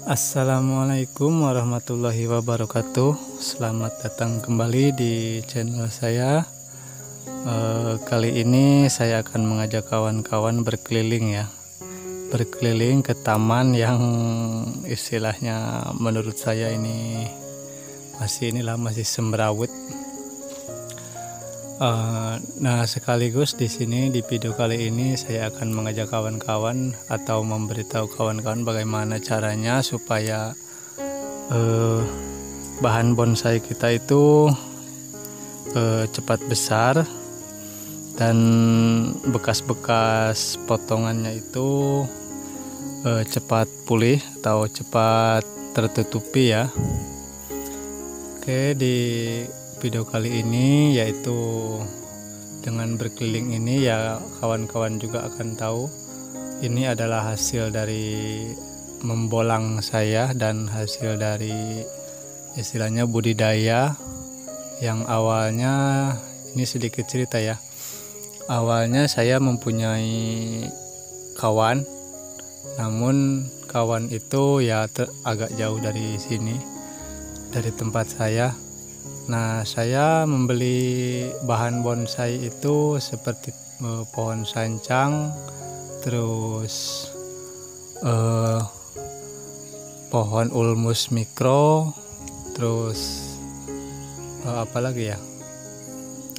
Assalamualaikum warahmatullahi wabarakatuh. Selamat datang kembali di channel saya. Kali ini saya akan mengajak kawan-kawan berkeliling ya, berkeliling ke taman yang istilahnya menurut saya ini masih semrawut. Nah, sekaligus di sini di video kali ini saya akan mengajak kawan-kawan atau memberitahu kawan-kawan bagaimana caranya supaya bahan bonsai kita itu cepat besar dan bekas-bekas potongannya itu cepat pulih atau cepat tertutupi ya. Oke, di video kali ini yaitu dengan berkeliling ini ya, kawan-kawan juga akan tahu ini adalah hasil dari membolang saya dan hasil dari istilahnya budidaya yang awalnya. Ini sedikit cerita ya, awalnya saya mempunyai kawan, namun kawan itu ya agak jauh dari sini, dari tempat saya. Nah, saya membeli bahan bonsai itu seperti pohon sancang, terus pohon ulmus mikro, terus apa lagi ya,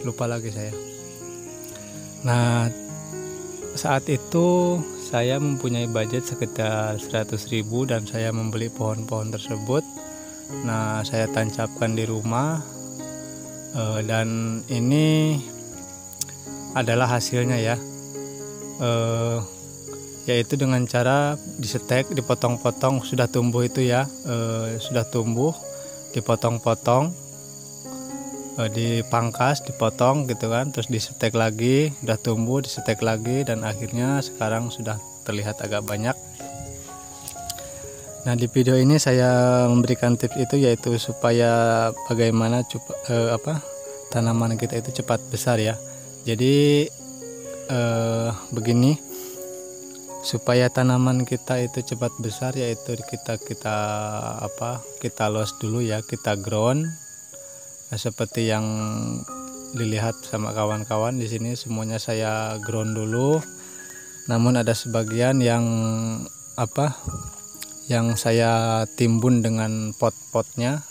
lupa lagi saya. Nah, saat itu saya mempunyai budget sekitar 100.000 dan saya membeli pohon-pohon tersebut. Nah, saya tancapkan di rumah. Dan ini adalah hasilnya ya, yaitu dengan cara disetek, dipotong-potong, sudah tumbuh itu ya, sudah tumbuh, dipotong-potong, dipangkas, dipotong gitu kan, terus disetek lagi, sudah tumbuh, disetek lagi, dan akhirnya sekarang sudah terlihat agak banyak. Nah, di video ini saya memberikan tips itu, yaitu supaya bagaimana tanaman kita itu cepat besar ya. Jadi begini, supaya tanaman kita itu cepat besar, yaitu kita los dulu ya, kita ground. Nah, seperti yang dilihat sama kawan-kawan di sini, semuanya saya ground dulu. Namun ada sebagian yang saya timbun dengan pot-potnya.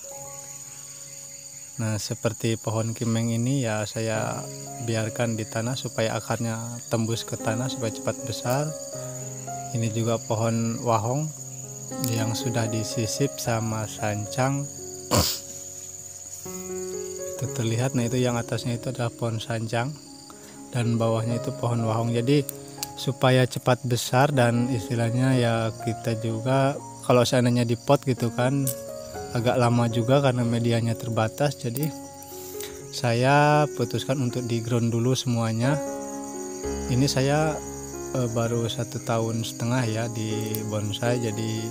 Nah, seperti pohon kimeng ini ya, saya biarkan di tanah supaya akarnya tembus ke tanah supaya cepat besar. Ini juga pohon wahong yang sudah disisip sama sancang. Itu terlihat. Nah, itu yang atasnya itu adalah pohon sancang dan bawahnya itu pohon wahong. Jadi supaya cepat besar, dan istilahnya ya kita juga kalau seandainya di pot gitu kan agak lama juga karena medianya terbatas. Jadi saya putuskan untuk di ground dulu semuanya. Ini saya baru 1,5 tahun ya di bonsai. Jadi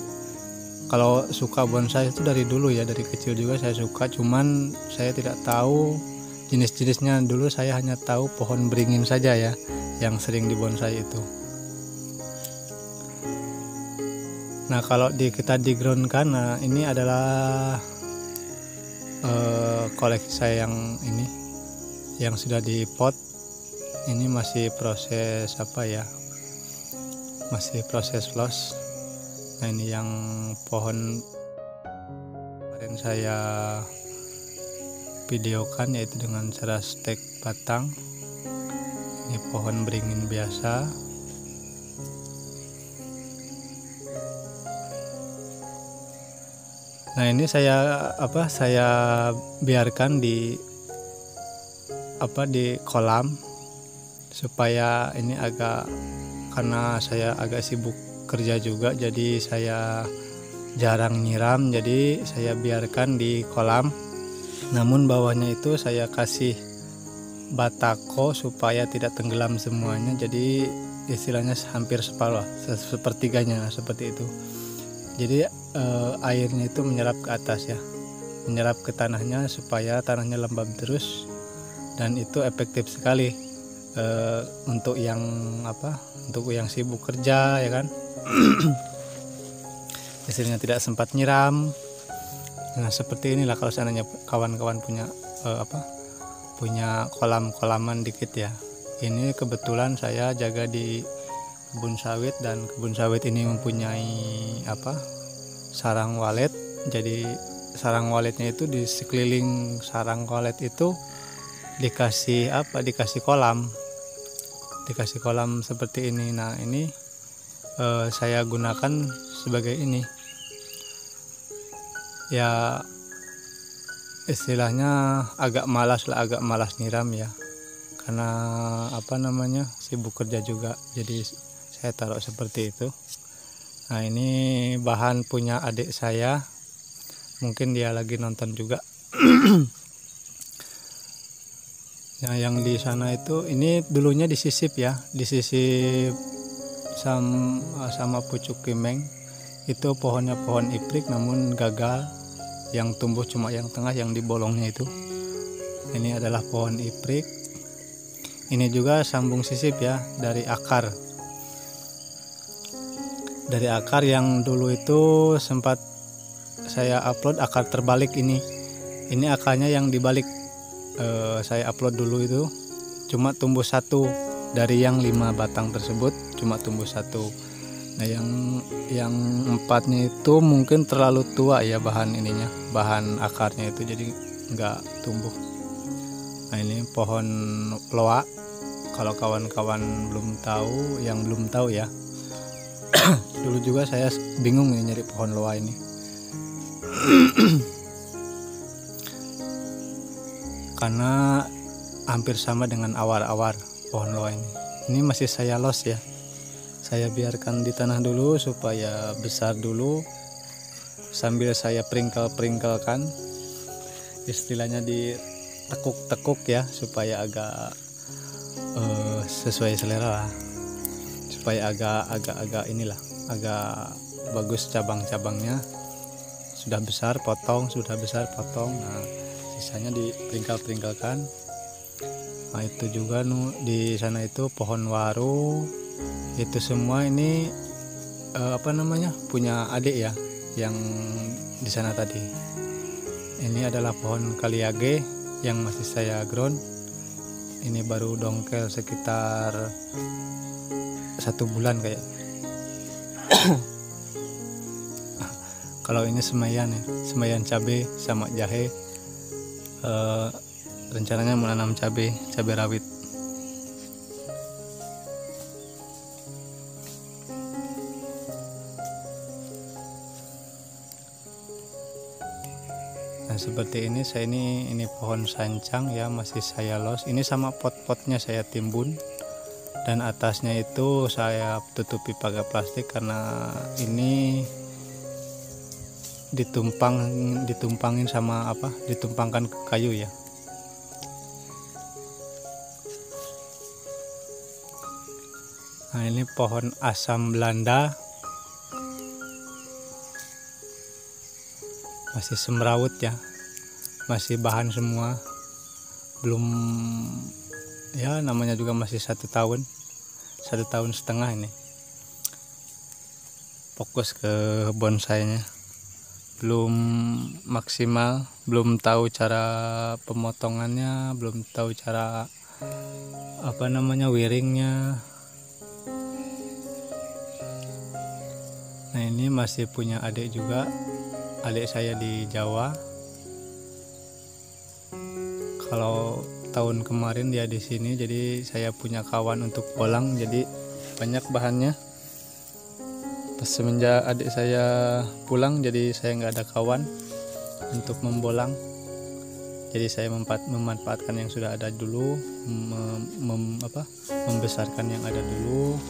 kalau suka bonsai itu dari dulu ya, dari kecil juga saya suka, cuman saya tidak tahu jenis-jenisnya. Dulu saya hanya tahu pohon beringin saja ya yang sering di bonsai itu. Nah, kalau kita di ground kan, nah ini adalah koleksi saya yang ini, yang sudah di pot. Ini masih proses masih proses los. Nah, ini yang pohon kemarin saya videokan, yaitu dengan cara stek batang. Ini pohon beringin biasa. Nah, ini saya biarkan di kolam supaya ini karena saya agak sibuk kerja juga, jadi saya jarang nyiram, jadi saya biarkan di kolam. Namun bawahnya itu saya kasih batako supaya tidak tenggelam semuanya, jadi istilahnya hampir sepertiganya seperti itu. Jadi airnya itu menyerap ke atas ya, menyerap ke tanahnya supaya tanahnya lembab terus, dan itu efektif sekali untuk yang sibuk kerja ya kan. istilahnya tidak sempat nyiram. Nah seperti inilah kalau seandainya kawan-kawan punya punya kolam-kolaman dikit ya. Ini kebetulan saya jaga di kebun sawit, dan kebun sawit ini mempunyai sarang walet. Jadi sarang waletnya itu di sekeliling sarang walet itu dikasih kolam seperti ini. Nah ini saya gunakan sebagai ini ya, istilahnya agak malas nyiram ya, karena sibuk kerja juga, jadi saya taruh seperti itu. Nah ini bahan punya adik saya, mungkin dia lagi nonton juga. Nah, yang di sana itu ini dulunya disisip ya, sama pucuk kimeng. Itu pohonnya pohon iprik namun gagal, yang tumbuh cuma yang tengah, yang di bolongnya itu. Ini adalah pohon iprik. Ini juga sambung sisip ya, dari akar yang dulu itu sempat saya upload akar terbalik ini akarnya yang dibalik. Saya upload dulu itu cuma tumbuh satu dari yang 5 batang tersebut, cuma tumbuh satu. Nah yang 4-nya itu mungkin terlalu tua ya, bahan akarnya itu, jadi nggak tumbuh. Nah ini pohon loa, kalau kawan-kawan belum tahu ya, dulu juga saya bingung nih nyari pohon loa ini. Karena hampir sama dengan awar-awar pohon loa ini. Ini masih saya los ya. Saya biarkan di tanah dulu supaya besar dulu, sambil saya pringkelkan, istilahnya ditekuk-tekuk ya, supaya agak sesuai selera lah, supaya agak bagus cabang-cabangnya. Sudah besar potong. Nah sisanya dipringkelkan. Nah itu juga di sana itu pohon waru, itu semua ini punya adik ya, yang di sana tadi. Ini adalah pohon kaliage yang masih saya ground. Ini baru dongkel sekitar 1 bulan kayak. Kalau ini semayan cabai sama jahe. Rencananya menanam cabai rawit. Nah seperti ini ini pohon sancang ya, masih saya los. Ini sama pot-potnya saya timbun, dan atasnya itu saya tutupi pakai plastik karena ini ditumpangkan ke kayu ya. Nah ini pohon asam Belanda, masih semrawut ya, masih bahan semua, belum ya, namanya juga masih 1 tahun 1,5 tahun ini. Fokus ke bonsainya, belum maksimal, belum tahu cara pemotongannya, belum tahu cara wiringnya. Nah ini masih punya adik juga, adik saya di Jawa. Kalau tahun kemarin dia di sini, jadi saya punya kawan untuk bolang, jadi banyak bahannya. Pas semenjak adik saya pulang, jadi saya nggak ada kawan untuk membolang. Jadi saya memanfaatkan yang sudah ada dulu, membesarkan yang ada dulu.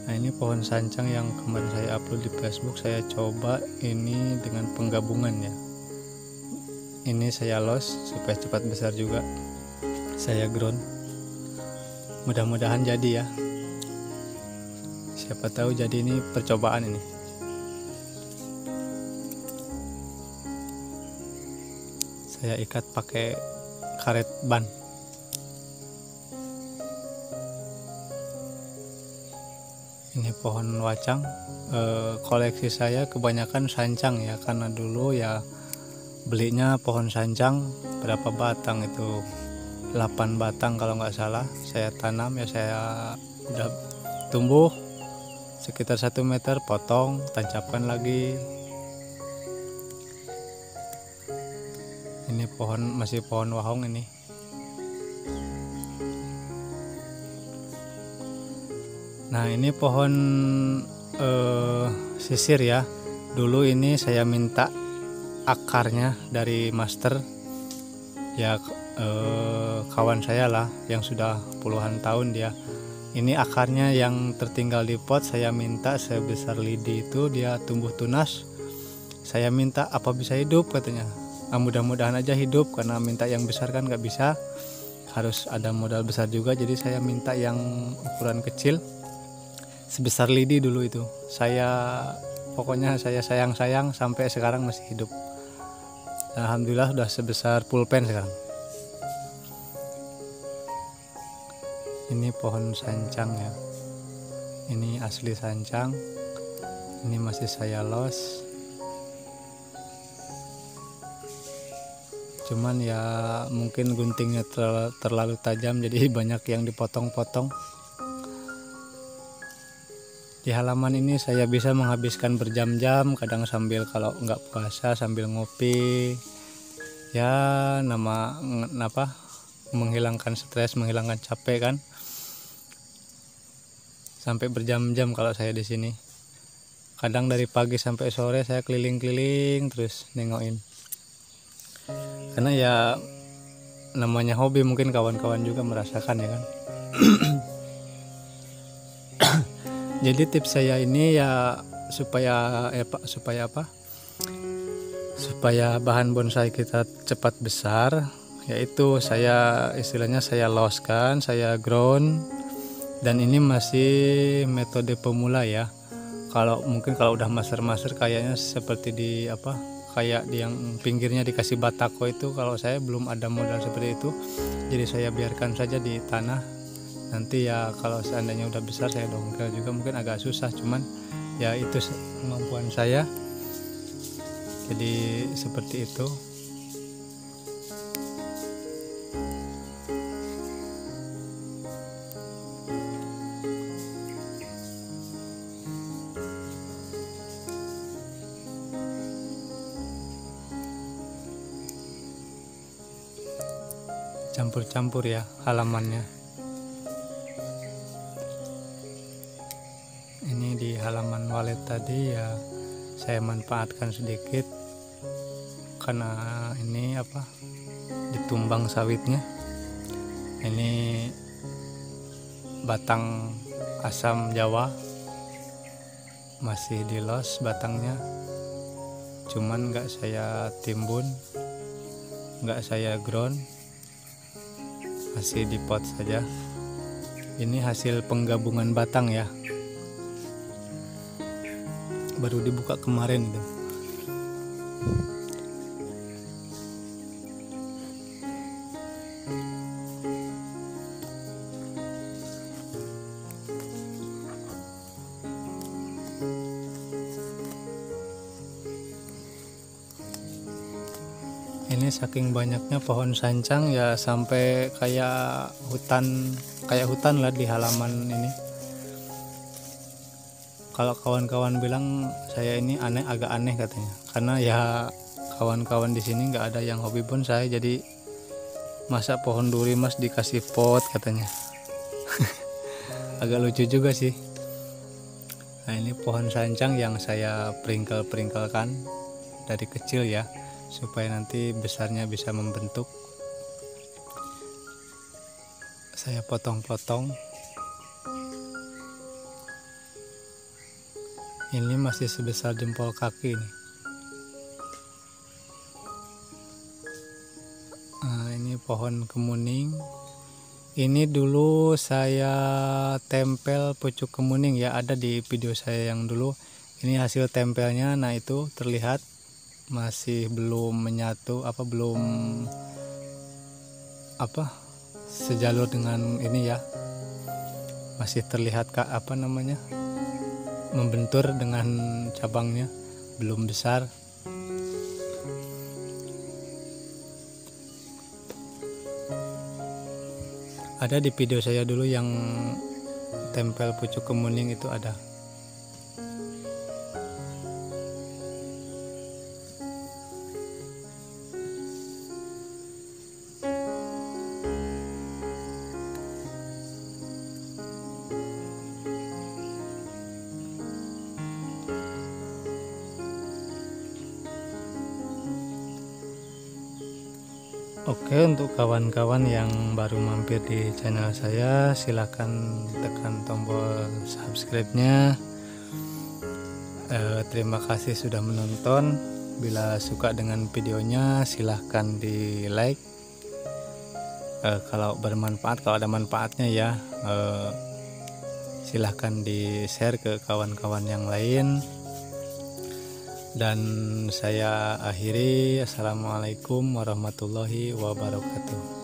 Nah ini pohon sancang yang kemarin saya upload di Facebook, saya coba ini dengan penggabungan ya. Ini saya los supaya cepat besar juga, saya ground. Mudah-mudahan jadi ya, siapa tahu jadi. Ini percobaan ini. Saya ikat pakai karet ban. Ini pohon wacang. Koleksi saya kebanyakan sancang ya, karena dulu ya belinya pohon sancang berapa batang itu, 8 batang kalau nggak salah. Saya tanam ya, saya udah tumbuh sekitar 1 meter, potong, tancapkan lagi. Ini masih pohon wahong ini. Nah, ini pohon sisir ya. Dulu ini saya minta akarnya dari master ya, kawan saya lah yang sudah puluhan tahun dia. Ini akarnya yang tertinggal di pot, saya minta sebesar lidi itu, dia tumbuh tunas. Saya minta apa bisa hidup katanya. Mudah-mudahan aja hidup, karena minta yang besar kan nggak bisa, harus ada modal besar juga. Jadi saya minta yang ukuran kecil sebesar lidi dulu itu. Pokoknya saya sayang sampai sekarang masih hidup. Alhamdulillah udah sebesar pulpen sekarang. Ini pohon sancang ya. Ini asli sancang. Ini masih saya los. Cuman ya mungkin guntingnya terlalu tajam, jadi banyak yang dipotong-potong. Di halaman ini saya bisa menghabiskan berjam-jam, kadang sambil kalau nggak puasa sambil ngopi. Ya menghilangkan stres, menghilangkan capek kan. Sampai berjam-jam kalau saya di sini. Kadang dari pagi sampai sore saya keliling-keliling terus nengokin. Karena ya namanya hobi, mungkin kawan-kawan juga merasakan ya kan. Jadi tips saya ini ya supaya bahan bonsai kita cepat besar, yaitu istilahnya saya loskan, saya ground, dan ini masih metode pemula ya. Kalau udah master kayaknya seperti kayak di yang pinggirnya dikasih batako itu, kalau saya belum ada modal seperti itu, jadi saya biarkan saja di tanah. Nanti ya kalau seandainya udah besar saya dongkel juga, mungkin agak susah, cuman ya itu kemampuan saya, jadi seperti itu. Campur-campur ya halamannya. Ini di halaman walet tadi ya saya manfaatkan sedikit, karena ini ditumbang sawitnya. Ini batang asam Jawa masih dilos batangnya, cuman nggak saya timbun, nggak saya ground, masih di pot saja. Ini hasil penggabungan batang ya, baru dibuka kemarin itu. Ini saking banyaknya pohon sancang ya, sampai kayak hutan lah di halaman ini. Kalau kawan-kawan bilang saya ini agak aneh katanya, karena ya kawan-kawan di sini nggak ada yang hobi bonsai, jadi masa pohon duri mas dikasih pot katanya. Agak lucu juga sih. Nah, ini pohon sancang yang saya peringkelkan dari kecil ya, supaya nanti besarnya bisa membentuk. Saya potong-potong. Ini masih sebesar jempol kaki nih. Nah, ini pohon kemuning. Ini dulu saya tempel pucuk kemuning ya, ada di video saya yang dulu. Ini hasil tempelnya. Nah, itu terlihat masih belum menyatu, belum sejalur dengan ini ya. Masih terlihat membentur dengan cabangnya, belum besar. Ada di video saya dulu yang tempel pucuk kemuning itu ada. Oke, untuk kawan-kawan yang baru mampir di channel saya, silahkan tekan tombol subscribe-nya. Terima kasih sudah menonton. Bila suka dengan videonya, silahkan di like. Kalau bermanfaat, kalau ada manfaatnya ya, silahkan di share ke kawan-kawan yang lain. Dan saya akhiri, assalamualaikum warahmatullahi wabarakatuh.